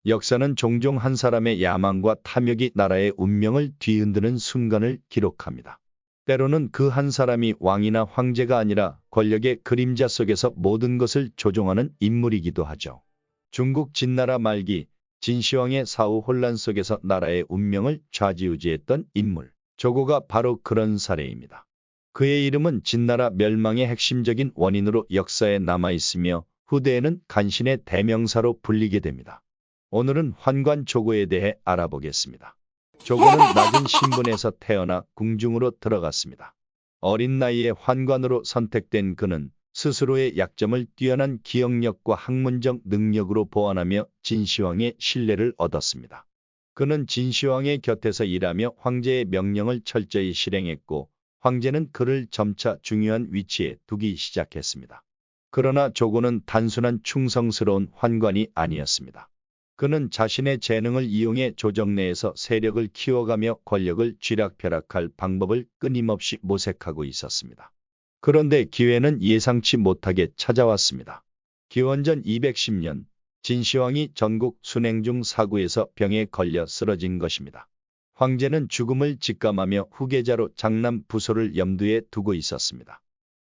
역사는 종종 한 사람의 야망과 탐욕이 나라의 운명을 뒤흔드는 순간을 기록합니다. 때로는 그 한 사람이 왕이나 황제가 아니라 권력의 그림자 속에서 모든 것을 조종하는 인물이기도 하죠. 중국 진나라 말기 진시황의 사후 혼란 속에서 나라의 운명을 좌지우지했던 인물, 조고가 바로 그런 사례입니다. 그의 이름은 진나라 멸망의 핵심적인 원인으로 역사에 남아있으며 후대에는 간신의 대명사로 불리게 됩니다. 오늘은 환관 조고에 대해 알아보겠습니다. 조고는 낮은 신분에서 태어나 궁중으로 들어갔습니다. 어린 나이에 환관으로 선택된 그는 스스로의 약점을 뛰어난 기억력과 학문적 능력으로 보완하며 진시황의 신뢰를 얻었습니다. 그는 진시황의 곁에서 일하며 황제의 명령을 철저히 실행했고 황제는 그를 점차 중요한 위치에 두기 시작했습니다. 그러나 조고는 단순한 충성스러운 환관이 아니었습니다. 그는 자신의 재능을 이용해 조정 내에서 세력을 키워가며 권력을 쥐락펴락할 방법을 끊임없이 모색하고 있었습니다. 그런데 기회는 예상치 못하게 찾아왔습니다. 기원전 210년 진시황이 전국 순행 중 사구에서 병에 걸려 쓰러진 것입니다. 황제는 죽음을 직감하며 후계자로 장남 부소를 염두에 두고 있었습니다.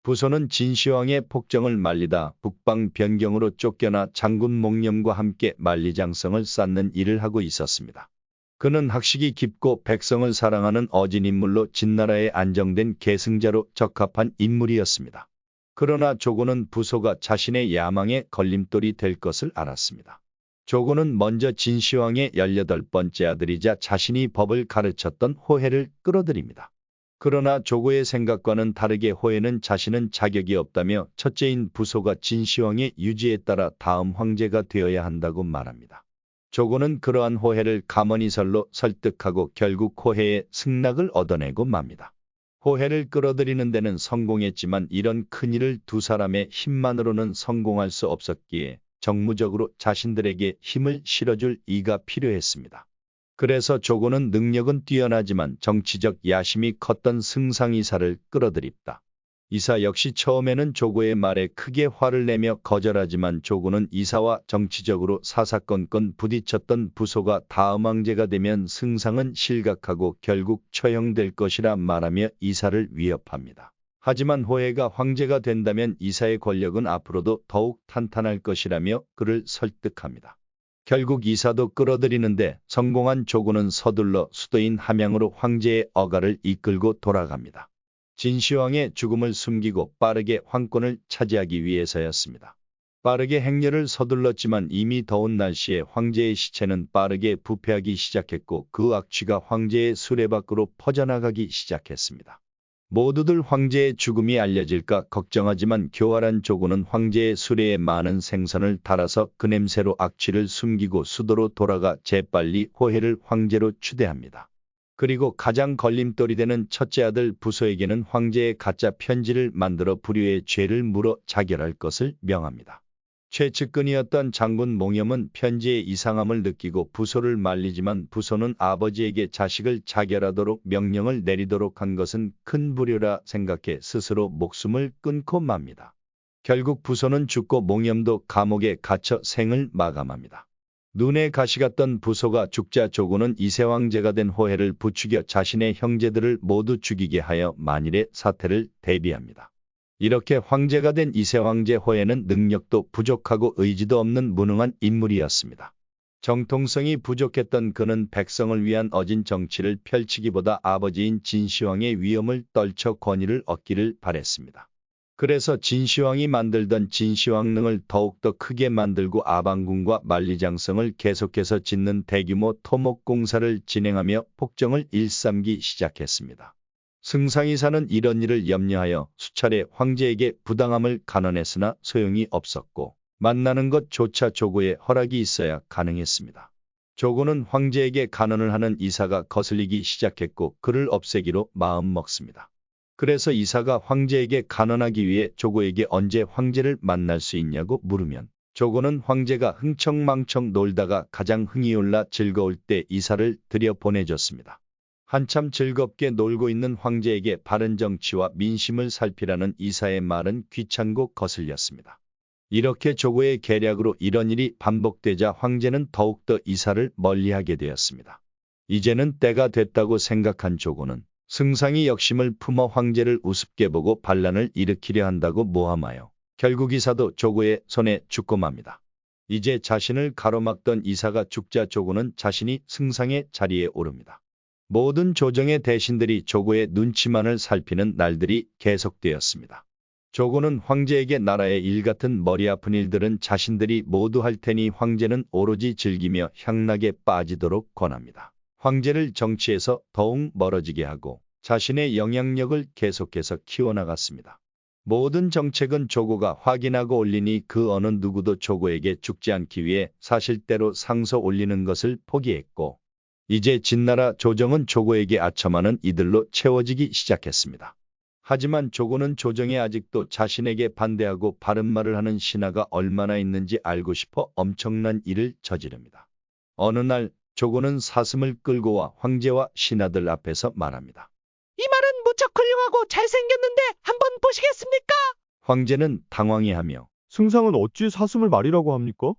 부소는 진시황의 폭정을 말리다 북방 변경으로 쫓겨나 장군 목념과 함께 만리장성을 쌓는 일을 하고 있었습니다. 그는 학식이 깊고 백성을 사랑하는 어진 인물로 진나라에 안정된 계승자로 적합한 인물이었습니다. 그러나 조고는 부소가 자신의 야망의 걸림돌이 될 것을 알았습니다. 조고는 먼저 진시황의 18번째 아들이자 자신이 법을 가르쳤던 호해를 끌어들입니다. 그러나 조고의 생각과는 다르게 호해는 자신은 자격이 없다며 첫째인 부소가 진시황의 유지에 따라 다음 황제가 되어야 한다고 말합니다. 조고는 그러한 호해를 가머니설로 설득하고 결국 호해의 승낙을 얻어내고 맙니다. 호해를 끌어들이는 데는 성공했지만 이런 큰일을 두 사람의 힘만으로는 성공할 수 없었기에 정무적으로 자신들에게 힘을 실어줄 이가 필요했습니다. 그래서 조고는 능력은 뛰어나지만 정치적 야심이 컸던 승상이사를 끌어들입다. 이사 역시 처음에는 조고의 말에 크게 화를 내며 거절하지만 조고는 이사와 정치적으로 사사건건 부딪혔던 부소가 다음 황제가 되면 승상은 실각하고 결국 처형될 것이라 말하며 이사를 위협합니다. 하지만 호해가 황제가 된다면 이사의 권력은 앞으로도 더욱 탄탄할 것이라며 그를 설득합니다. 결국 이사도 끌어들이는데 성공한 조고는 서둘러 수도인 함양으로 황제의 어가를 이끌고 돌아갑니다. 진시황의 죽음을 숨기고 빠르게 황권을 차지하기 위해서였습니다. 빠르게 행렬을 서둘렀지만 이미 더운 날씨에 황제의 시체는 빠르게 부패하기 시작했고 그 악취가 황제의 수레 밖으로 퍼져나가기 시작했습니다. 모두들 황제의 죽음이 알려질까 걱정하지만 교활한 조고는 황제의 수레에 많은 생선을 달아서 그 냄새로 악취를 숨기고 수도로 돌아가 재빨리 호해를 황제로 추대합니다. 그리고 가장 걸림돌이 되는 첫째 아들 부소에게는 황제의 가짜 편지를 만들어 불효의 죄를 물어 자결할 것을 명합니다. 최측근이었던 장군 몽염은 편지의 이상함을 느끼고 부소를 말리지만 부소는 아버지에게 자식을 자결하도록 명령을 내리도록 한 것은 큰 불효라 생각해 스스로 목숨을 끊고 맙니다. 결국 부소는 죽고 몽염도 감옥에 갇혀 생을 마감합니다. 눈에 가시 같던 부소가 죽자 조고는 이세 황제가 된 호해를 부추겨 자신의 형제들을 모두 죽이게 하여 만일의 사태를 대비합니다. 이렇게 황제가 된 이세 황제 호해는 능력도 부족하고 의지도 없는 무능한 인물이었습니다. 정통성이 부족했던 그는 백성을 위한 어진 정치를 펼치기보다 아버지인 진시황의 위엄을 떨쳐 권위를 얻기를 바랬습니다. 그래서 진시황이 만들던 진시황릉을 더욱더 크게 만들고 아방궁과 만리장성을 계속해서 짓는 대규모 토목공사를 진행하며 폭정을 일삼기 시작했습니다. 승상이사는 이런 일을 염려하여 수차례 황제에게 부당함을 간언했으나 소용이 없었고 만나는 것조차 조고의 허락이 있어야 가능했습니다. 조고는 황제에게 간언을 하는 이사가 거슬리기 시작했고 그를 없애기로 마음먹습니다. 그래서 이사가 황제에게 간언하기 위해 조고에게 언제 황제를 만날 수 있냐고 물으면 조고는 황제가 흥청망청 놀다가 가장 흥이 올라 즐거울 때 이사를 들여보내줬습니다. 한참 즐겁게 놀고 있는 황제에게 바른 정치와 민심을 살피라는 이사의 말은 귀찮고 거슬렸습니다. 이렇게 조고의 계략으로 이런 일이 반복되자 황제는 더욱더 이사를 멀리하게 되었습니다. 이제는 때가 됐다고 생각한 조고는 승상이 역심을 품어 황제를 우습게 보고 반란을 일으키려 한다고 모함하여 결국 이사도 조고의 손에 죽고 맙니다. 이제 자신을 가로막던 이사가 죽자 조고는 자신이 승상의 자리에 오릅니다. 모든 조정의 대신들이 조고의 눈치만을 살피는 날들이 계속되었습니다. 조고는 황제에게 나라의 일 같은 머리 아픈 일들은 자신들이 모두 할 테니 황제는 오로지 즐기며 향락에 빠지도록 권합니다. 황제를 정치에서 더욱 멀어지게 하고 자신의 영향력을 계속해서 키워나갔습니다. 모든 정책은 조고가 확인하고 올리니 그 어느 누구도 조고에게 죽지 않기 위해 사실대로 상소 올리는 것을 포기했고 이제 진나라 조정은 조고에게 아첨하는 이들로 채워지기 시작했습니다. 하지만 조고는 조정에 아직도 자신에게 반대하고 바른 말을 하는 신하가 얼마나 있는지 알고 싶어 엄청난 일을 저지릅니다. 어느 날 조고는 사슴을 끌고 와 황제와 신하들 앞에서 말합니다. 이 말은 무척 훌륭하고 잘생겼는데 한번 보시겠습니까? 황제는 당황해하며 승상은 어찌 사슴을 말이라고 합니까?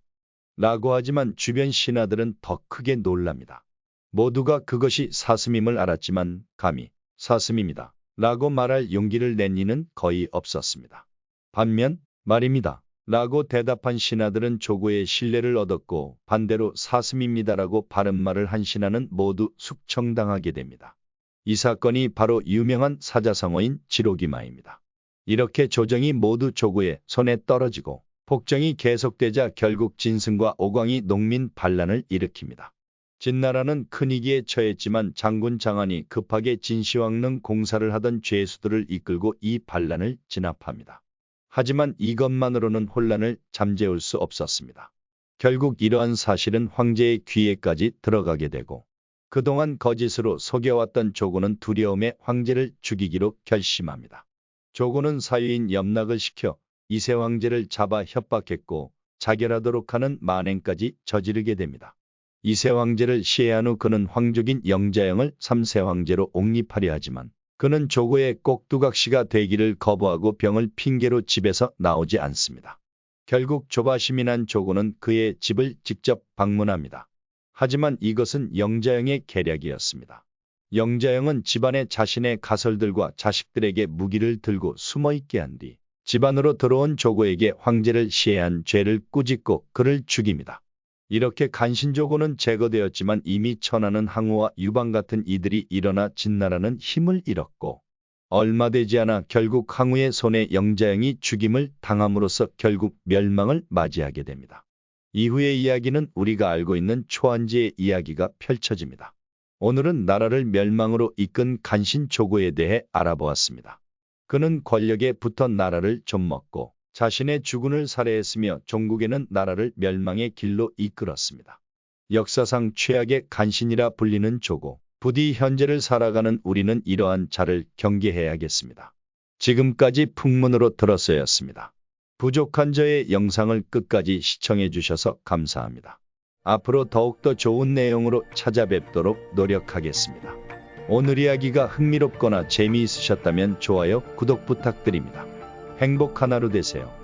라고 하지만 주변 신하들은 더 크게 놀랍니다. 모두가 그것이 사슴임을 알았지만 감히 사슴입니다. 라고 말할 용기를 낸 이는 거의 없었습니다. 반면 말입니다. 라고 대답한 신하들은 조고의 신뢰를 얻었고 반대로 사슴입니다라고 바른 말을 한 신하는 모두 숙청당하게 됩니다. 이 사건이 바로 유명한 사자성어인 지록이마입니다. 이렇게 조정이 모두 조고의 손에 떨어지고 폭정이 계속되자 결국 진승과 오광이 농민 반란을 일으킵니다. 진나라는 큰 위기에 처했지만 장군 장안이 급하게 진시황릉 공사를 하던 죄수들을 이끌고 이 반란을 진압합니다. 하지만 이것만으로는 혼란을 잠재울 수 없었습니다. 결국 이러한 사실은 황제의 귀에까지 들어가게 되고 그동안 거짓으로 속여왔던 조고는 두려움에 황제를 죽이기로 결심합니다. 조고는 사위인 염락을 시켜 이세 황제를 잡아 협박했고 자결하도록 하는 만행까지 저지르게 됩니다. 이세 황제를 시해한 후 그는 황족인 영자영을 3세 황제로 옹립하려 하지만 그는 조고의 꼭두각시가 되기를 거부하고 병을 핑계로 집에서 나오지 않습니다. 결국 조바심이 난 조고는 그의 집을 직접 방문합니다. 하지만 이것은 영자영의 계략이었습니다. 영자영은 집안에 자신의 가설들과 자식들에게 무기를 들고 숨어있게 한 뒤 집안으로 들어온 조고에게 황제를 시해한 죄를 꾸짖고 그를 죽입니다. 이렇게 간신조고는 제거되었지만 이미 천하는 항우와 유방 같은 이들이 일어나 진나라는 힘을 잃었고 얼마 되지 않아 결국 항우의 손에 영자영이 죽임을 당함으로써 결국 멸망을 맞이하게 됩니다. 이후의 이야기는 우리가 알고 있는 초안지의 이야기가 펼쳐집니다. 오늘은 나라를 멸망으로 이끈 간신조고에 대해 알아보았습니다. 그는 권력에 붙어 나라를 좀먹고 자신의 주군을 살해했으며 종국에는 나라를 멸망의 길로 이끌었습니다. 역사상 최악의 간신이라 불리는 조고, 부디 현재를 살아가는 우리는 이러한 자를 경계해야겠습니다. 지금까지 풍문으로 들었어였습니다. 부족한 저의 영상을 끝까지 시청해 주셔서 감사합니다. 앞으로 더욱더 좋은 내용으로 찾아뵙도록 노력하겠습니다. 오늘 이야기가 흥미롭거나 재미있으셨다면 좋아요, 구독 부탁드립니다. 행복한 하루 되세요.